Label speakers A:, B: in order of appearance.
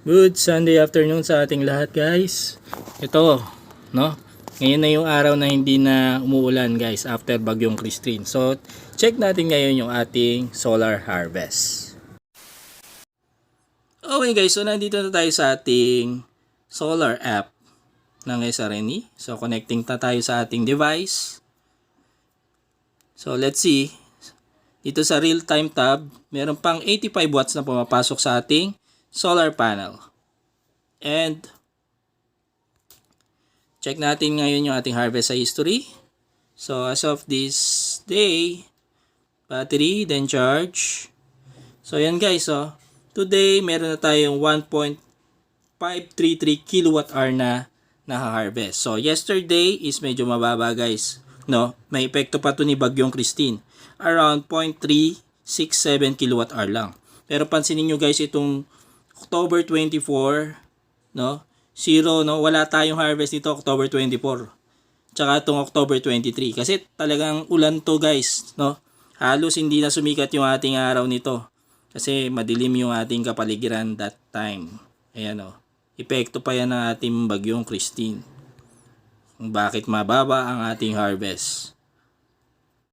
A: Good Sunday afternoon sa ating lahat, guys. Ito, no? Ngayon na yung araw na hindi na umuulan, guys, after bagyong Christine. So, check natin ngayon yung ating solar harvest. Okay, guys, so nandito na tayo sa ating solar app ng SRNE. So, connecting na tayo sa ating device. So, let's see. Dito sa real-time tab, meron pang 85 watts na pumapasok sa ating solar panel. And check natin ngayon yung ating harvest sa history. So as of this day, battery, then charge. So yan guys, so today meron na tayong 1.533 kilowatt hour na naka-harvest. So yesterday is medyo mababa guys, no? May epekto pa to ni Bagyong Christine. Around 0.367 kilowatt hour lang. Pero pansinin nyo guys, itong October 24, no? Zero, no? Wala tayong harvest dito October 24. Tsaka itong October 23 kasi talagang ulan to guys, no? Halos hindi na sumikat yung ating araw nito kasi madilim yung ating kapaligiran that time. Ayan oh. Epekto pa yan ng ating Bagyong Christine. Kung bakit mababa ang ating harvest.